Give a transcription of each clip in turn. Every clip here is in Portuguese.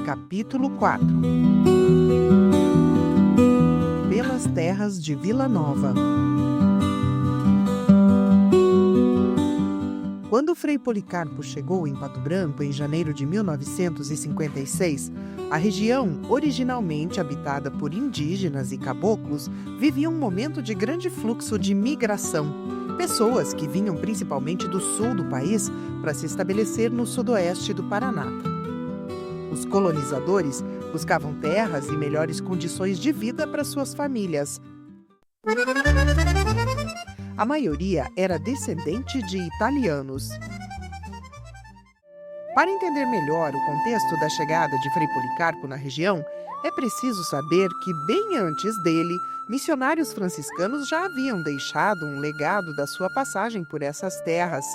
Capítulo 4. Pelas terras de Vila Nova. Quando Frei Policarpo chegou em Pato Branco em janeiro de 1956, a região, originalmente habitada por indígenas e caboclos, vivia um momento de grande fluxo de migração. Pessoas que vinham principalmente do sul do país para se estabelecer no sudoeste do Paraná. Os colonizadores buscavam terras e melhores condições de vida para suas famílias. A maioria era descendente de italianos. Para entender melhor o contexto da chegada de Frei Policarpo na região, é preciso saber que, bem antes dele, missionários franciscanos já haviam deixado um legado da sua passagem por essas terras.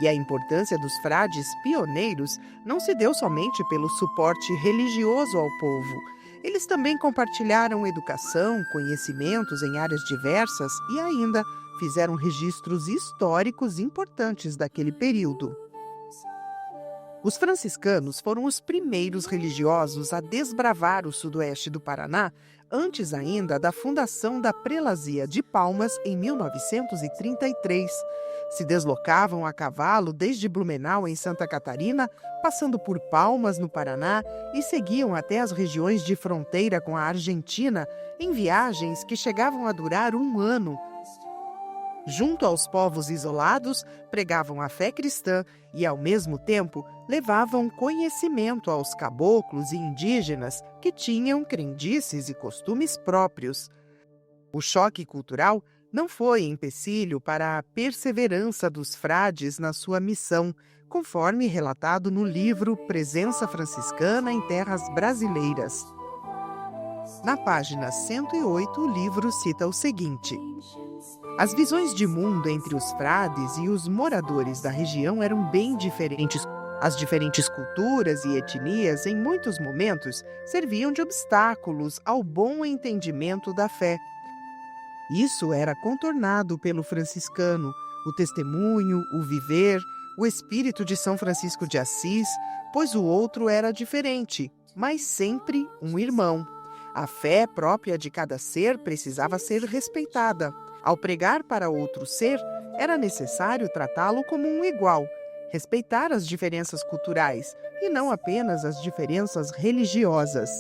E a importância dos frades pioneiros não se deu somente pelo suporte religioso ao povo. Eles também compartilharam educação, conhecimentos em áreas diversas e ainda fizeram registros históricos importantes daquele período. Os franciscanos foram os primeiros religiosos a desbravar o sudoeste do Paraná, antes ainda da fundação da Prelazia de Palmas em 1933. Se deslocavam a cavalo desde Blumenau, em Santa Catarina, passando por Palmas, no Paraná, e seguiam até as regiões de fronteira com a Argentina, em viagens que chegavam a durar um ano. Junto aos povos isolados, pregavam a fé cristã e, ao mesmo tempo, levavam conhecimento aos caboclos e indígenas que tinham crendices e costumes próprios. O choque cultural não foi empecilho para a perseverança dos frades na sua missão, conforme relatado no livro Presença Franciscana em Terras Brasileiras. Na página 108, o livro cita o seguinte: as visões de mundo entre os frades e os moradores da região eram bem diferentes. As diferentes culturas e etnias, em muitos momentos, serviam de obstáculos ao bom entendimento da fé. Isso era contornado pelo franciscano, o testemunho, o viver, o espírito de São Francisco de Assis, pois o outro era diferente, mas sempre um irmão. A fé própria de cada ser precisava ser respeitada. Ao pregar para outro ser, era necessário tratá-lo como um igual, respeitar as diferenças culturais e não apenas as diferenças religiosas.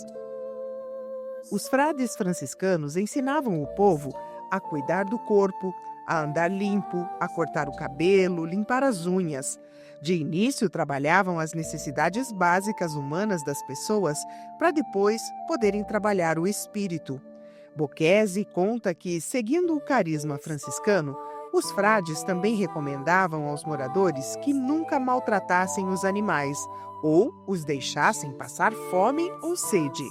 Os frades franciscanos ensinavam o povo a cuidar do corpo, a andar limpo, a cortar o cabelo, limpar as unhas. De início, trabalhavam as necessidades básicas humanas das pessoas para depois poderem trabalhar o espírito. Boquese conta que, seguindo o carisma franciscano, os frades também recomendavam aos moradores que nunca maltratassem os animais ou os deixassem passar fome ou sede.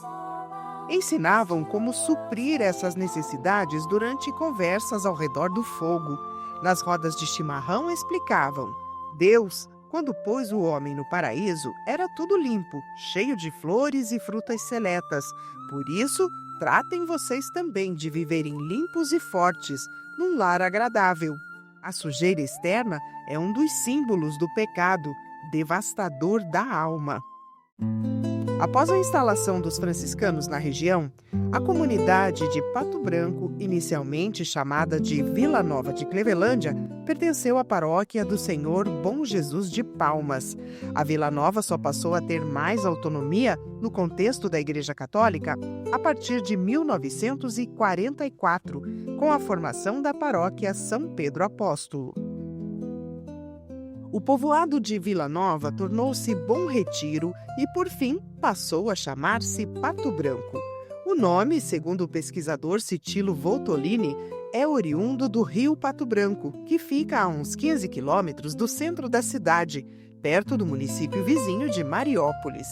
Ensinavam como suprir essas necessidades durante conversas ao redor do fogo. Nas rodas de chimarrão explicavam: Deus, quando pôs o homem no paraíso, era tudo limpo, cheio de flores e frutas seletas. Por isso, tratem vocês também de viverem limpos e fortes, num lar agradável. A sujeira externa é um dos símbolos do pecado, devastador da alma. Após a instalação dos franciscanos na região, a comunidade de Pato Branco, inicialmente chamada de Vila Nova de Clevelândia, pertenceu à paróquia do Senhor Bom Jesus de Palmas. A Vila Nova só passou a ter mais autonomia no contexto da Igreja Católica a partir de 1944, com a formação da paróquia São Pedro Apóstolo. O povoado de Vila Nova tornou-se Bom Retiro e, por fim, passou a chamar-se Pato Branco. O nome, segundo o pesquisador Citilo Voltolini, é oriundo do rio Pato Branco, que fica a uns 15 quilômetros do centro da cidade, perto do município vizinho de Mariópolis.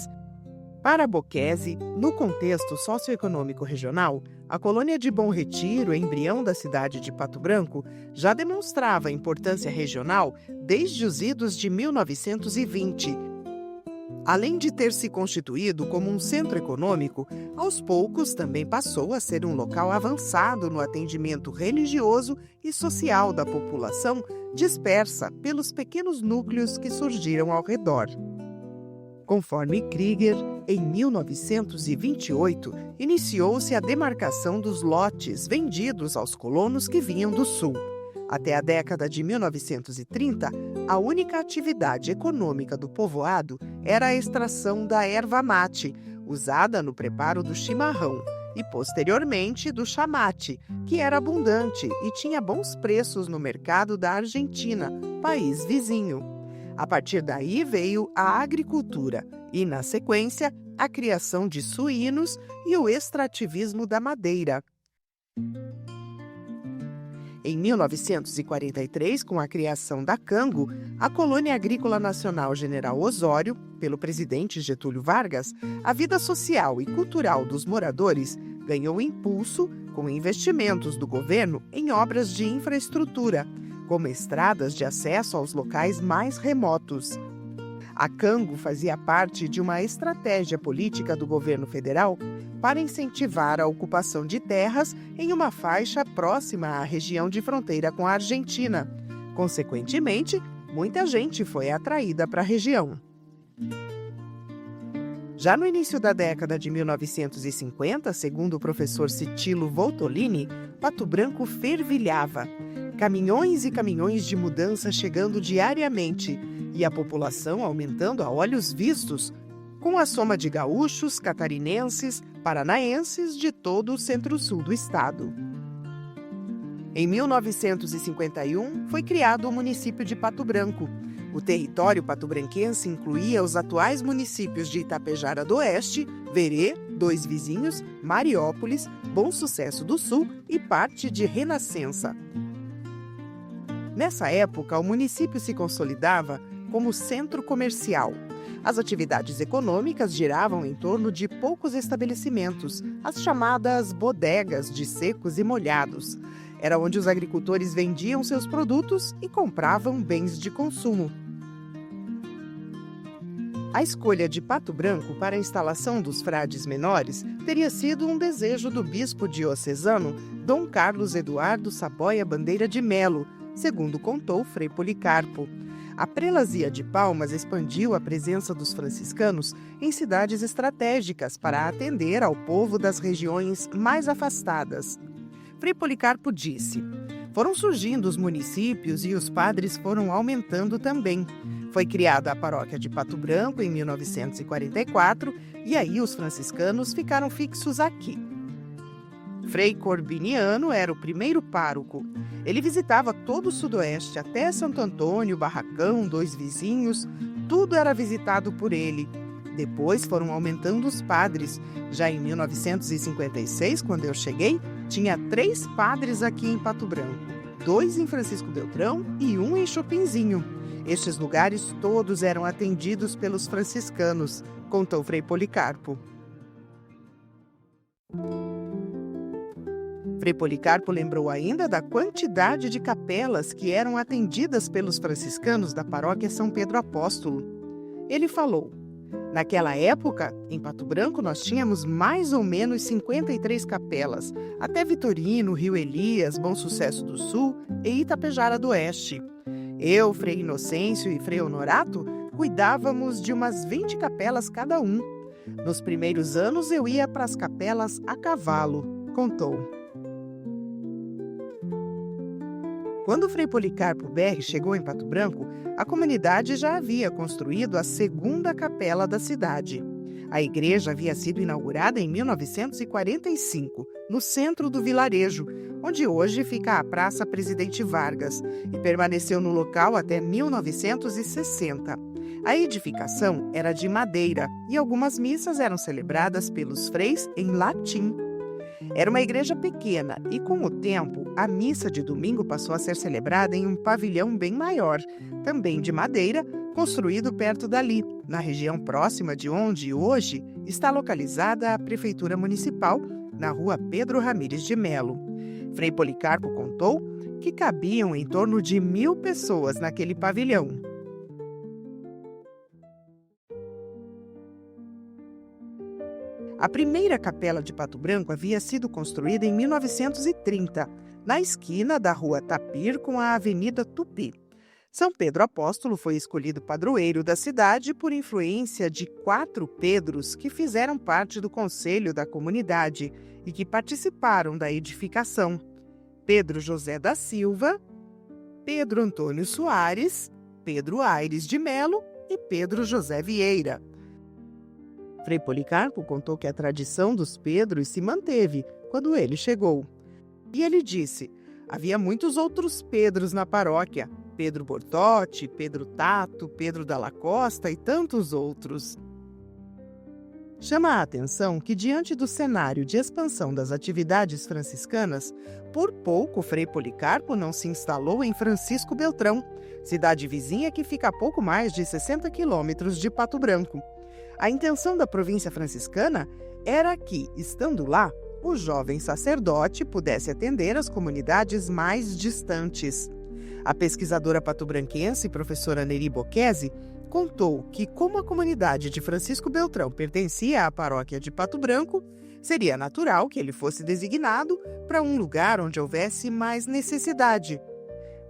Para Boquese, no contexto socioeconômico regional, a colônia de Bom Retiro, embrião da cidade de Pato Branco, já demonstrava importância regional desde os idos de 1920. Além de ter se constituído como um centro econômico, aos poucos também passou a ser um local avançado no atendimento religioso e social da população dispersa pelos pequenos núcleos que surgiram ao redor. Conforme Krieger, em 1928, iniciou-se a demarcação dos lotes vendidos aos colonos que vinham do sul. Até a década de 1930, a única atividade econômica do povoado era a extração da erva mate, usada no preparo do chimarrão, e posteriormente do chamate, que era abundante e tinha bons preços no mercado da Argentina, país vizinho. A partir daí veio a agricultura e, na sequência, a criação de suínos e o extrativismo da madeira. Em 1943, com a criação da Cango, a Colônia Agrícola Nacional General Osório, pelo presidente Getúlio Vargas, a vida social e cultural dos moradores ganhou impulso com investimentos do governo em obras de infraestrutura, como estradas de acesso aos locais mais remotos. A Cango fazia parte de uma estratégia política do governo federal para incentivar a ocupação de terras em uma faixa próxima à região de fronteira com a Argentina. Consequentemente, muita gente foi atraída para a região. Já no início da década de 1950, segundo o professor Citilo Voltolini, Pato Branco fervilhava. Caminhões e caminhões de mudança chegando diariamente e a população aumentando a olhos vistos, com a soma de gaúchos, catarinenses, paranaenses de todo o centro-sul do estado. Em 1951, foi criado o município de Pato Branco. O território patobranquense incluía os atuais municípios de Itapejara do Oeste, Verê, Dois Vizinhos, Mariópolis, Bom Sucesso do Sul e parte de Renascença. Nessa época, o município se consolidava como centro comercial. As atividades econômicas giravam em torno de poucos estabelecimentos, as chamadas bodegas de secos e molhados. Era onde os agricultores vendiam seus produtos e compravam bens de consumo. A escolha de Pato Branco para a instalação dos frades menores teria sido um desejo do bispo diocesano Dom Carlos Eduardo Saboia Bandeira de Melo, segundo contou Frei Policarpo. A prelazia de Palmas expandiu a presença dos franciscanos em cidades estratégicas para atender ao povo das regiões mais afastadas. Frei Policarpo disse: foram surgindo os municípios e os padres foram aumentando também. Foi criada a paróquia de Pato Branco em 1944 e aí os franciscanos ficaram fixos aqui. Frei Corbiniano era o primeiro pároco. Ele visitava todo o sudoeste, até Santo Antônio, Barracão, Dois Vizinhos, tudo era visitado por ele. Depois foram aumentando os padres. Já em 1956, quando eu cheguei, tinha 3 padres aqui em Pato Branco, 2 em Francisco Beltrão e 1 em Chopinzinho. Estes lugares todos eram atendidos pelos franciscanos, contou Frei Policarpo. Frei Policarpo lembrou ainda da quantidade de capelas que eram atendidas pelos franciscanos da paróquia São Pedro Apóstolo. Ele falou: naquela época, em Pato Branco, nós tínhamos mais ou menos 53 capelas, até Vitorino, Rio Elias, Bom Sucesso do Sul e Itapejara do Oeste. Eu, Frei Inocêncio e Frei Honorato cuidávamos de umas 20 capelas cada um. Nos primeiros anos eu ia para as capelas a cavalo, contou. Quando Frei Policarpo Berri chegou em Pato Branco, a comunidade já havia construído a segunda capela da cidade. A igreja havia sido inaugurada em 1945, no centro do vilarejo, onde hoje fica a Praça Presidente Vargas, e permaneceu no local até 1960. A edificação era de madeira e algumas missas eram celebradas pelos freis em latim. Era uma igreja pequena e, com o tempo, a missa de domingo passou a ser celebrada em um pavilhão bem maior, também de madeira, construído perto dali, na região próxima de onde, hoje, está localizada a Prefeitura Municipal, na rua Pedro Ramires de Melo. Frei Policarpo contou que cabiam em torno de 1.000 pessoas naquele pavilhão. A primeira capela de Pato Branco havia sido construída em 1930, na esquina da Rua Tapir com a Avenida Tupi. São Pedro Apóstolo foi escolhido padroeiro da cidade por influência de 4 Pedros que fizeram parte do conselho da comunidade e que participaram da edificação: Pedro José da Silva, Pedro Antônio Soares, Pedro Aires de Melo e Pedro José Vieira. Frei Policarpo contou que a tradição dos Pedros se manteve quando ele chegou. E ele disse: havia muitos outros Pedros na paróquia, Pedro Bortotti, Pedro Tato, Pedro Dalla Costa e tantos outros. Chama a atenção que, diante do cenário de expansão das atividades franciscanas, por pouco Frei Policarpo não se instalou em Francisco Beltrão, cidade vizinha que fica a pouco mais de 60 quilômetros de Pato Branco. A intenção da província franciscana era que, estando lá, o jovem sacerdote pudesse atender as comunidades mais distantes. A pesquisadora patobranquense, professora Neri Bocchesi, contou que, como a comunidade de Francisco Beltrão pertencia à paróquia de Pato Branco, seria natural que ele fosse designado para um lugar onde houvesse mais necessidade.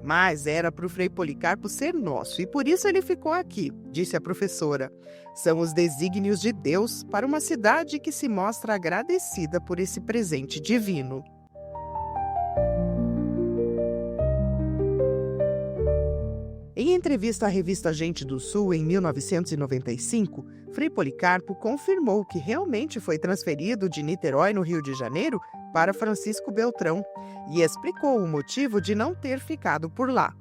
Mas era para o Frei Policarpo ser nosso e por isso ele ficou aqui, disse a professora. São os desígnios de Deus para uma cidade que se mostra agradecida por esse presente divino. Em entrevista à revista Gente do Sul, em 1995, Frei Policarpo confirmou que realmente foi transferido de Niterói, no Rio de Janeiro, para Francisco Beltrão e explicou o motivo de não ter ficado por lá.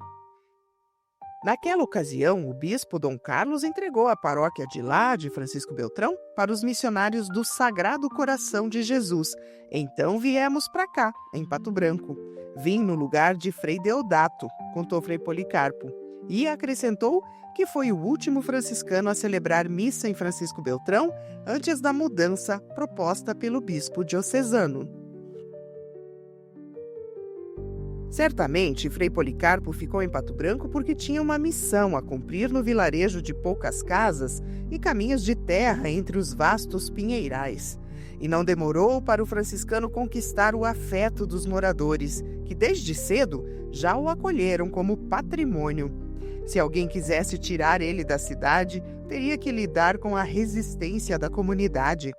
Naquela ocasião, o bispo Dom Carlos entregou a paróquia de lá, de Francisco Beltrão, para os missionários do Sagrado Coração de Jesus. Então viemos para cá, em Pato Branco. Vim no lugar de Frei Deodato, contou Frei Policarpo. E acrescentou que foi o último franciscano a celebrar missa em Francisco Beltrão antes da mudança proposta pelo bispo diocesano. Certamente, Frei Policarpo ficou em Pato Branco porque tinha uma missão a cumprir no vilarejo de poucas casas e caminhos de terra entre os vastos pinheirais. E não demorou para o franciscano conquistar o afeto dos moradores, que desde cedo já o acolheram como patrimônio. Se alguém quisesse tirar ele da cidade, teria que lidar com a resistência da comunidade.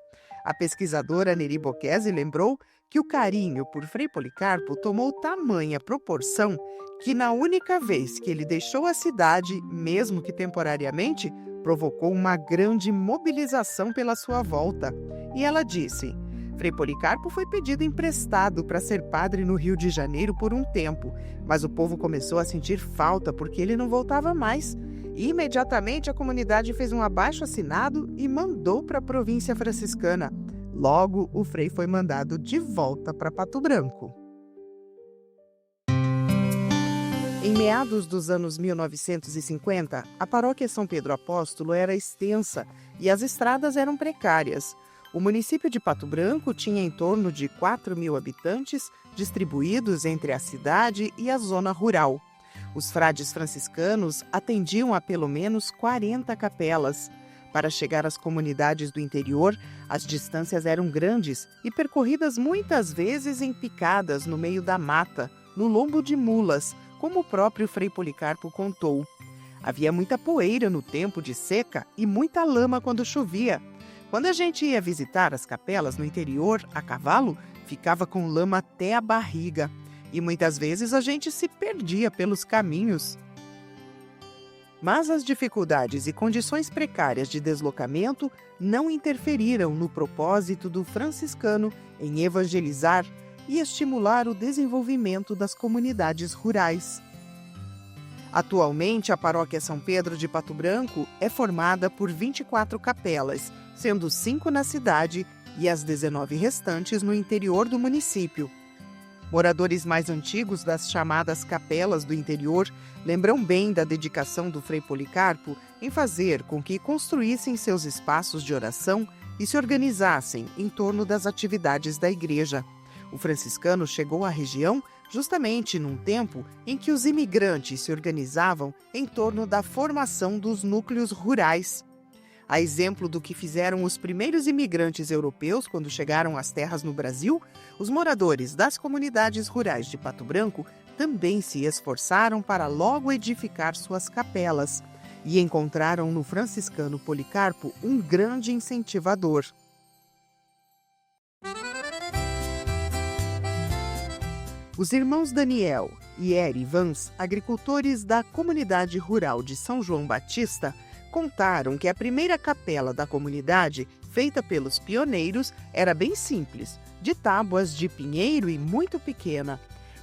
A pesquisadora Neri Bocchesi lembrou que o carinho por Frei Policarpo tomou tamanha proporção que, na única vez que ele deixou a cidade, mesmo que temporariamente, provocou uma grande mobilização pela sua volta. E ela disse: Frei Policarpo foi pedido emprestado para ser padre no Rio de Janeiro por um tempo, mas o povo começou a sentir falta porque ele não voltava mais. E imediatamente a comunidade fez um abaixo-assinado e mandou para a província franciscana. Logo, o Frei foi mandado de volta para Pato Branco. Em meados dos anos 1950, a paróquia São Pedro Apóstolo era extensa e as estradas eram precárias. O município de Pato Branco tinha em torno de 4.000 habitantes, distribuídos entre a cidade e a zona rural. Os frades franciscanos atendiam a pelo menos 40 capelas. Para chegar às comunidades do interior, as distâncias eram grandes e percorridas muitas vezes em picadas no meio da mata, no lombo de mulas, como o próprio Frei Policarpo contou. Havia muita poeira no tempo de seca e muita lama quando chovia. Quando a gente ia visitar as capelas no interior, a cavalo, ficava com lama até a barriga. E muitas vezes a gente se perdia pelos caminhos. Mas as dificuldades e condições precárias de deslocamento não interferiram no propósito do franciscano em evangelizar e estimular o desenvolvimento das comunidades rurais. Atualmente, a paróquia São Pedro de Pato Branco é formada por 24 capelas, sendo 5 na cidade e as 19 restantes no interior do município. Moradores mais antigos das chamadas capelas do interior lembram bem da dedicação do Frei Policarpo em fazer com que construíssem seus espaços de oração e se organizassem em torno das atividades da igreja. O franciscano chegou à região justamente num tempo em que os imigrantes se organizavam em torno da formação dos núcleos rurais. A exemplo do que fizeram os primeiros imigrantes europeus quando chegaram às terras no Brasil, os moradores das comunidades rurais de Pato Branco também se esforçaram para logo edificar suas capelas e encontraram no franciscano Policarpo um grande incentivador. Os irmãos Daniel e Eri Vans, agricultores da comunidade rural de São João Batista, contaram que a primeira capela da comunidade, feita pelos pioneiros, era bem simples, de tábuas de pinheiro e muito pequena.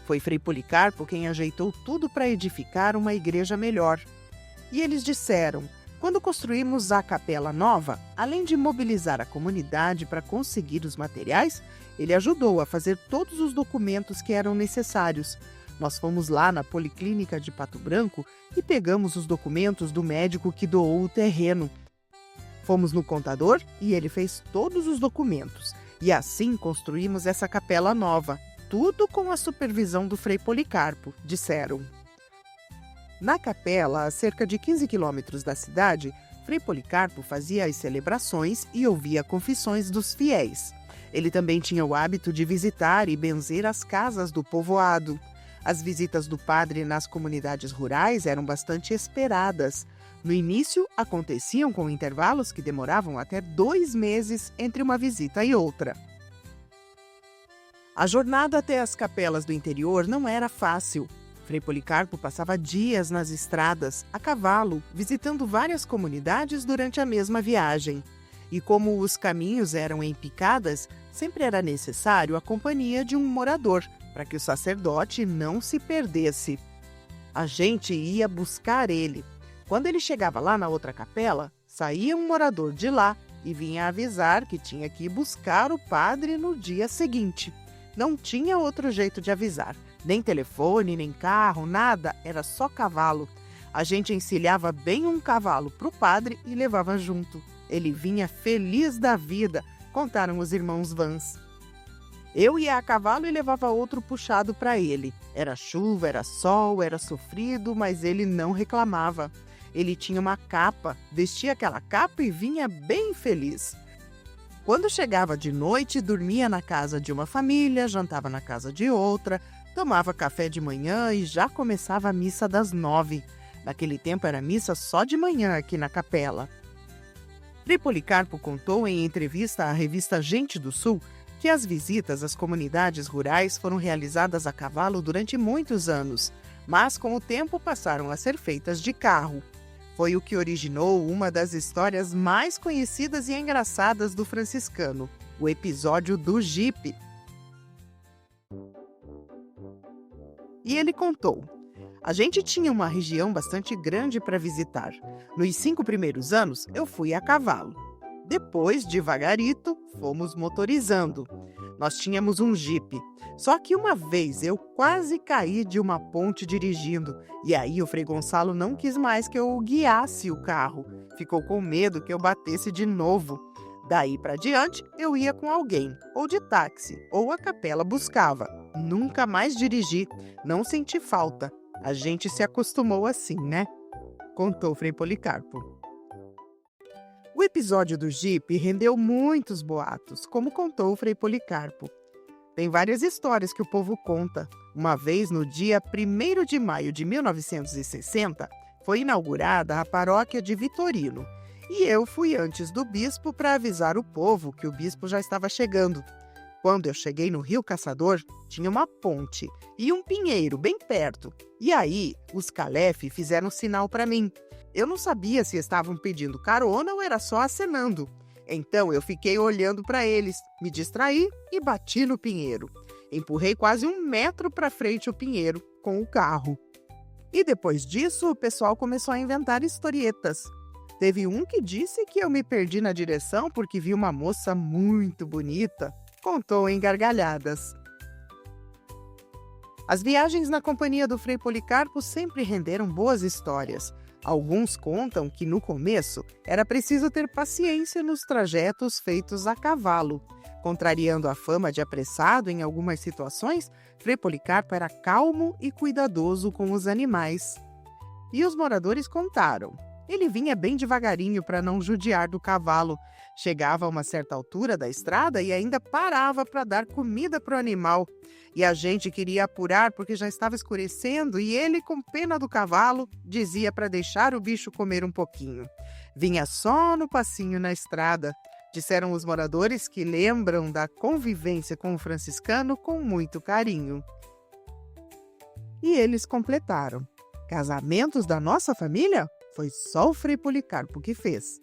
Foi Frei Policarpo quem ajeitou tudo para edificar uma igreja melhor. E eles disseram: quando construímos a capela nova, além de mobilizar a comunidade para conseguir os materiais, ele ajudou a fazer todos os documentos que eram necessários. Nós fomos lá na Policlínica de Pato Branco e pegamos os documentos do médico que doou o terreno. Fomos no contador e ele fez todos os documentos. E assim construímos essa capela nova, tudo com a supervisão do Frei Policarpo, disseram. Na capela, a cerca de 15 quilômetros da cidade, Frei Policarpo fazia as celebrações e ouvia confissões dos fiéis. Ele também tinha o hábito de visitar e benzer as casas do povoado. As visitas do padre nas comunidades rurais eram bastante esperadas. No início, aconteciam com intervalos que demoravam até 2 meses entre uma visita e outra. A jornada até as capelas do interior não era fácil. Frei Policarpo passava dias nas estradas, a cavalo, visitando várias comunidades durante a mesma viagem. E como os caminhos eram em picadas, sempre era necessário a companhia de um morador, para que o sacerdote não se perdesse. A gente ia buscar ele. Quando ele chegava lá na outra capela, saía um morador de lá e vinha avisar que tinha que ir buscar o padre no dia seguinte. Não tinha outro jeito de avisar. Nem telefone, nem carro, nada, era só cavalo. A gente encilhava bem um cavalo para o padre e levava junto. Ele vinha feliz da vida, contaram os irmãos Vans. Eu ia a cavalo e levava outro puxado para ele. Era chuva, era sol, era sofrido, mas ele não reclamava. Ele tinha uma capa, vestia aquela capa e vinha bem feliz. Quando chegava de noite, dormia na casa de uma família, jantava na casa de outra, tomava café de manhã e já começava a missa das 9. Naquele tempo era missa só de manhã aqui na capela. Frei Policarpo contou em entrevista à revista Gente do Sul que as visitas às comunidades rurais foram realizadas a cavalo durante muitos anos, mas com o tempo passaram a ser feitas de carro. Foi o que originou uma das histórias mais conhecidas e engraçadas do franciscano, o episódio do jipe. E ele contou: a gente tinha uma região bastante grande para visitar. Nos 5 primeiros anos, eu fui a cavalo. Depois, devagarito, fomos motorizando. Nós tínhamos um jipe. Só que uma vez eu quase caí de uma ponte dirigindo. E aí o Frei Gonçalo não quis mais que eu guiasse o carro. Ficou com medo que eu batesse de novo. Daí para diante, eu ia com alguém, ou de táxi, ou a capela buscava. Nunca mais dirigi, não senti falta. A gente se acostumou assim, né? Contou Frei Policarpo. O episódio do jipe rendeu muitos boatos, como contou o Frei Policarpo. Tem várias histórias que o povo conta. Uma vez, no dia 1º de maio de 1960, foi inaugurada a paróquia de Vitorino. E eu fui antes do bispo para avisar o povo que o bispo já estava chegando. Quando eu cheguei no Rio Caçador, tinha uma ponte e um pinheiro bem perto. E aí, os Calef fizeram sinal para mim. Eu não sabia se estavam pedindo carona ou era só acenando. Então eu fiquei olhando para eles, me distraí e bati no pinheiro. Empurrei quase 1 metro para frente o pinheiro com o carro. E depois disso, o pessoal começou a inventar historietas. Teve um que disse que eu me perdi na direção porque vi uma moça muito bonita. Contou em gargalhadas. As viagens na companhia do Frei Policarpo sempre renderam boas histórias. Alguns contam que, no começo, era preciso ter paciência nos trajetos feitos a cavalo. Contrariando a fama de apressado em algumas situações, Frei Policarpo era calmo e cuidadoso com os animais. E os moradores contaram. Ele vinha bem devagarinho para não judiar do cavalo. Chegava a uma certa altura da estrada e ainda parava para dar comida para o animal. E a gente queria apurar porque já estava escurecendo e ele, com pena do cavalo, dizia para deixar o bicho comer um pouquinho. Vinha só no passinho na estrada. Disseram os moradores que lembram da convivência com o franciscano com muito carinho. E eles completaram: casamentos da nossa família? Foi só o Frei Policarpo que fez.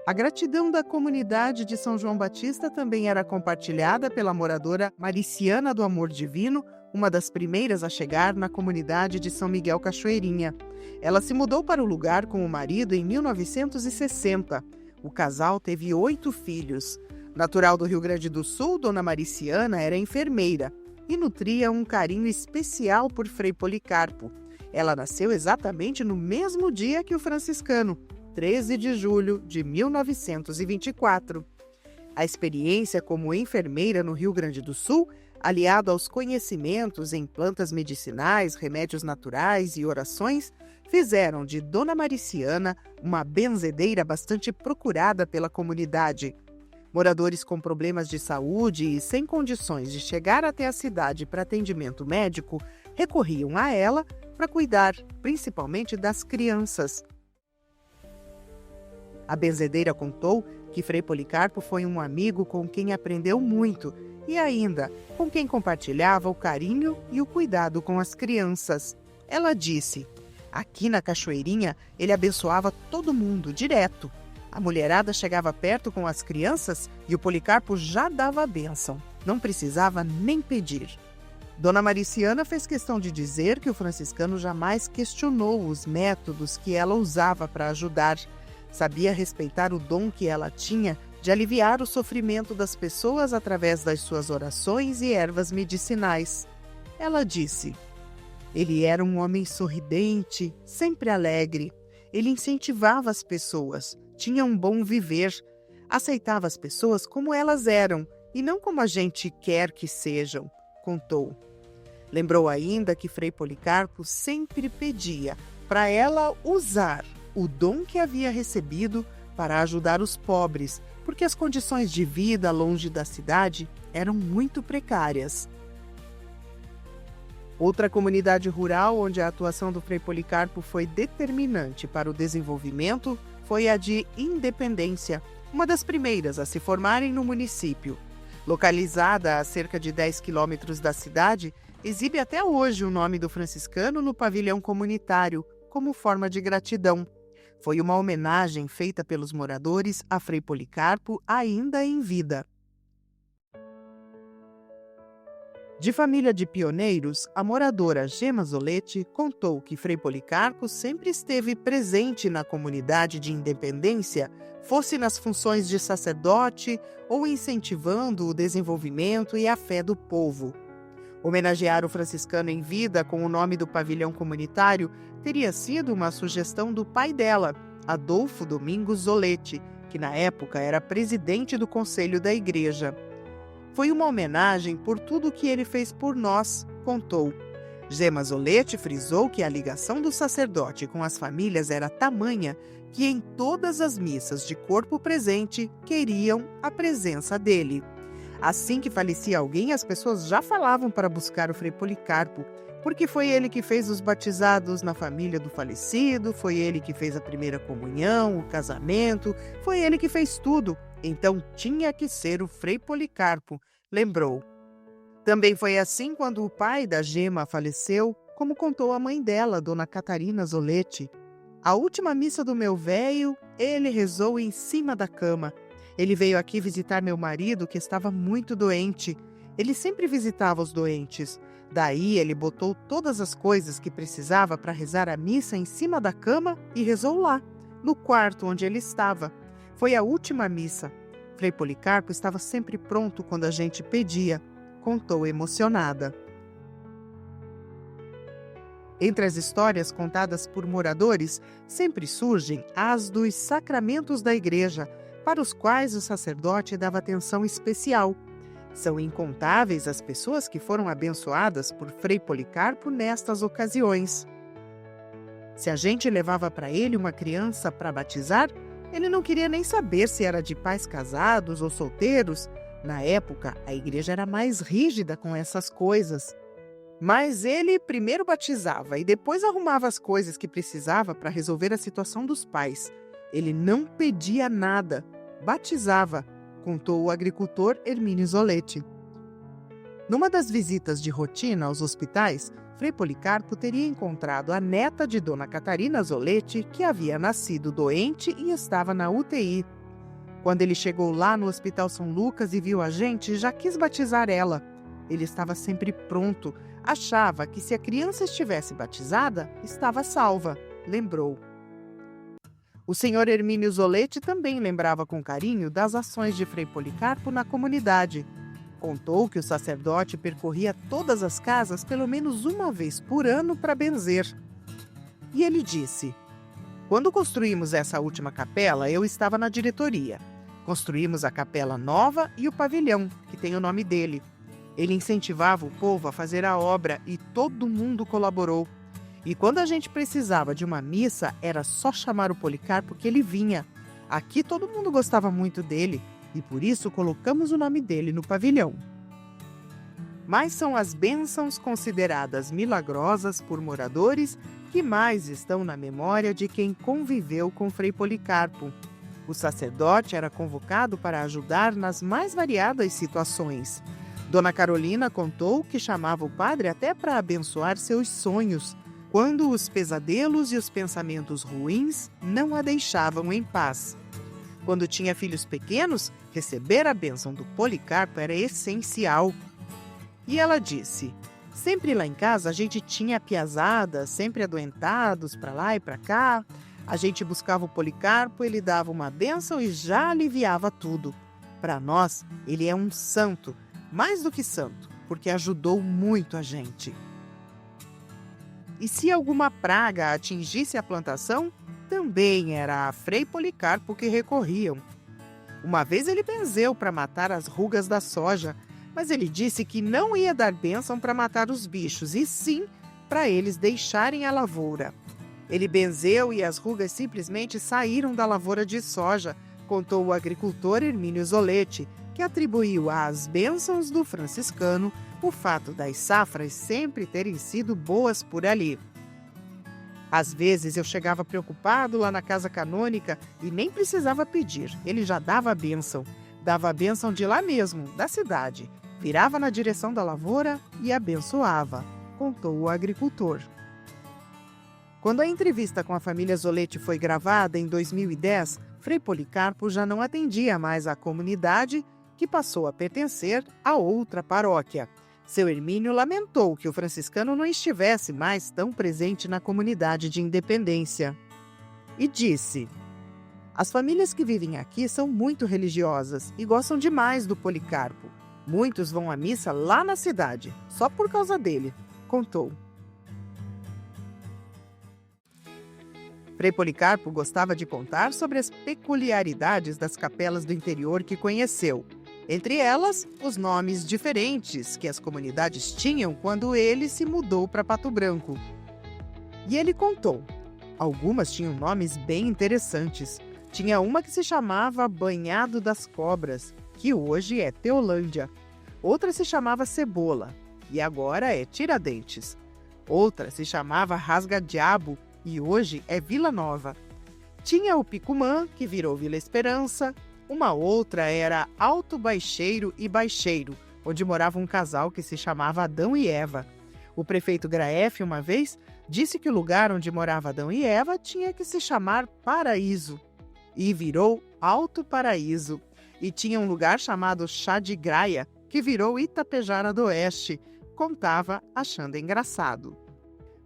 A gratidão da comunidade de São João Batista também era compartilhada pela moradora Mariciana do Amor Divino, uma das primeiras a chegar na comunidade de São Miguel Cachoeirinha. Ela se mudou para o lugar com o marido em 1960. O casal teve 8 filhos. Natural do Rio Grande do Sul, Dona Mariciana era enfermeira e nutria um carinho especial por Frei Policarpo. Ela nasceu exatamente no mesmo dia que o franciscano, 13 de julho de 1924. A experiência como enfermeira no Rio Grande do Sul, aliado aos conhecimentos em plantas medicinais, remédios naturais e orações, fizeram de Dona Mariciana uma benzedeira bastante procurada pela comunidade. Moradores com problemas de saúde e sem condições de chegar até a cidade para atendimento médico recorriam a ela para cuidar, principalmente das crianças. A benzedeira contou que Frei Policarpo foi um amigo com quem aprendeu muito e ainda com quem compartilhava o carinho e o cuidado com as crianças. Ela disse: aqui na Cachoeirinha ele abençoava todo mundo direto. A mulherada chegava perto com as crianças e o Policarpo já dava a bênção. Não precisava nem pedir. Dona Mariciana fez questão de dizer que o franciscano jamais questionou os métodos que ela usava para ajudar. Sabia respeitar o dom que ela tinha de aliviar o sofrimento das pessoas através das suas orações e ervas medicinais. Ela disse: ele era um homem sorridente, sempre alegre. Ele incentivava as pessoas, tinha um bom viver, aceitava as pessoas como elas eram e não como a gente quer que sejam, contou. Lembrou ainda que Frei Policarpo sempre pedia para ela usar o dom que havia recebido para ajudar os pobres, porque as condições de vida longe da cidade eram muito precárias. Outra comunidade rural onde a atuação do Frei Policarpo foi determinante para o desenvolvimento foi a de Independência, uma das primeiras a se formarem no município. Localizada a cerca de 10 quilômetros da cidade, exibe até hoje o nome do franciscano no pavilhão comunitário, como forma de gratidão. Foi uma homenagem feita pelos moradores a Frei Policarpo ainda em vida. De família de pioneiros, a moradora Gema Zoletti contou que Frei Policarpo sempre esteve presente na comunidade de Independência, fosse nas funções de sacerdote ou incentivando o desenvolvimento e a fé do povo. Homenagear o franciscano em vida com o nome do pavilhão comunitário teria sido uma sugestão do pai dela, Adolfo Domingos Zoletti, que na época era presidente do conselho da igreja. Foi uma homenagem por tudo o que ele fez por nós, contou. Gema Zoletti frisou que a ligação do sacerdote com as famílias era tamanha que em todas as missas de corpo presente queriam a presença dele. Assim que falecia alguém, as pessoas já falavam para buscar o Frei Policarpo, porque foi ele que fez os batizados na família do falecido, foi ele que fez a primeira comunhão, o casamento, foi ele que fez tudo. Então tinha que ser o Frei Policarpo, lembrou. Também foi assim quando o pai da Gema faleceu, como contou a mãe dela, Dona Catarina Zoletti. A última missa do meu véio, ele rezou em cima da cama. Ele veio aqui visitar meu marido, que estava muito doente. Ele sempre visitava os doentes. Daí ele botou todas as coisas que precisava para rezar a missa em cima da cama e rezou lá, no quarto onde ele estava. Foi a última missa. Frei Policarpo estava sempre pronto quando a gente pedia, contou emocionada. Entre as histórias contadas por moradores, sempre surgem as dos sacramentos da igreja, para os quais o sacerdote dava atenção especial. São incontáveis as pessoas que foram abençoadas por Frei Policarpo nestas ocasiões. Se a gente levava para ele uma criança para batizar, ele não queria nem saber se era de pais casados ou solteiros. Na época, a igreja era mais rígida com essas coisas. Mas ele primeiro batizava e depois arrumava as coisas que precisava para resolver a situação dos pais. Ele não pedia nada, batizava, contou o agricultor Hermínio Zoletti. Numa das visitas de rotina aos hospitais, Frei Policarpo teria encontrado a neta de Dona Catarina Zoletti, que havia nascido doente e estava na UTI. Quando ele chegou lá no Hospital São Lucas e viu a gente, já quis batizar ela. Ele estava sempre pronto, achava que se a criança estivesse batizada, estava salva, lembrou. O senhor Hermínio Zoletti também lembrava com carinho das ações de Frei Policarpo na comunidade. Contou que o sacerdote percorria todas as casas pelo menos uma vez por ano para benzer. E ele disse: quando construímos essa última capela, eu estava na diretoria. Construímos a capela nova e o pavilhão, que tem o nome dele. Ele incentivava o povo a fazer a obra e todo mundo colaborou. E quando a gente precisava de uma missa, era só chamar o Policarpo que ele vinha. Aqui todo mundo gostava muito dele e por isso colocamos o nome dele no pavilhão. Mas são as bênçãos consideradas milagrosas por moradores que mais estão na memória de quem conviveu com Frei Policarpo. O sacerdote era convocado para ajudar nas mais variadas situações. Dona Carolina contou que chamava o padre até para abençoar seus sonhos, quando os pesadelos e os pensamentos ruins não a deixavam em paz. Quando tinha filhos pequenos, receber a bênção do Policarpo era essencial. E ela disse: sempre lá em casa a gente tinha a piazada, sempre adoentados para lá e para cá. A gente buscava o Policarpo, ele dava uma bênção e já aliviava tudo. Para nós, ele é um santo, mais do que santo, porque ajudou muito a gente. E se alguma praga atingisse a plantação, também era a Frei Policarpo que recorriam. Uma vez ele benzeu para matar as rugas da soja, mas ele disse que não ia dar bênção para matar os bichos, e sim para eles deixarem a lavoura. Ele benzeu e as rugas simplesmente saíram da lavoura de soja, contou o agricultor Hermínio Zoletti, que atribuiu às bênçãos do franciscano o fato das safras sempre terem sido boas por ali. Às vezes eu chegava preocupado lá na casa canônica e nem precisava pedir, ele já dava a bênção. Dava a bênção de lá mesmo, da cidade. Virava na direção da lavoura e abençoava, contou o agricultor. Quando a entrevista com a família Zoletti foi gravada em 2010, Frei Policarpo já não atendia mais a comunidade, que passou a pertencer a outra paróquia. Seu Hermínio lamentou que o franciscano não estivesse mais tão presente na comunidade de Independência. E disse: as famílias que vivem aqui são muito religiosas e gostam demais do Policarpo. Muitos vão à missa lá na cidade, só por causa dele, contou. Frei Policarpo gostava de contar sobre as peculiaridades das capelas do interior que conheceu. Entre elas, os nomes diferentes que as comunidades tinham quando ele se mudou para Pato Branco. E ele contou. Algumas tinham nomes bem interessantes. Tinha uma que se chamava Banhado das Cobras, que hoje é Teolândia. Outra se chamava Cebola, e agora é Tiradentes. Outra se chamava Rasga-Diabo, e hoje é Vila Nova. Tinha o Picumã, que virou Vila Esperança. Uma outra era Alto Baixeiro e Baixeiro, onde morava um casal que se chamava Adão e Eva. O prefeito Graef, uma vez, disse que o lugar onde morava Adão e Eva tinha que se chamar Paraíso. E virou Alto Paraíso. E tinha um lugar chamado Chá de Graia, que virou Itapejara do Oeste, contava achando engraçado.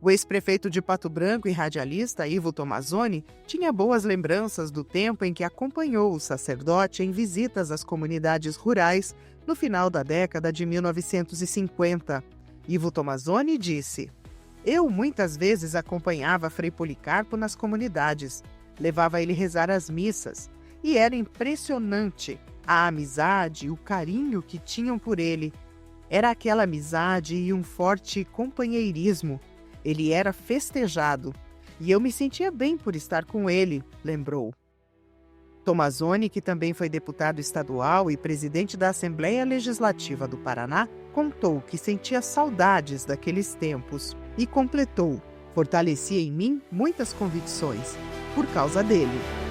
O ex-prefeito de Pato Branco e radialista Ivo Tomazoni tinha boas lembranças do tempo em que acompanhou o sacerdote em visitas às comunidades rurais no final da década de 1950. Ivo Tomazoni disse: eu muitas vezes acompanhava Frei Policarpo nas comunidades, levava ele rezar as missas, e era impressionante a amizade e o carinho que tinham por ele. Era aquela amizade e um forte companheirismo. Ele era festejado. E eu me sentia bem por estar com ele, lembrou. Tomazoni, que também foi deputado estadual e presidente da Assembleia Legislativa do Paraná, contou que sentia saudades daqueles tempos e completou: fortalecia em mim muitas convicções por causa dele.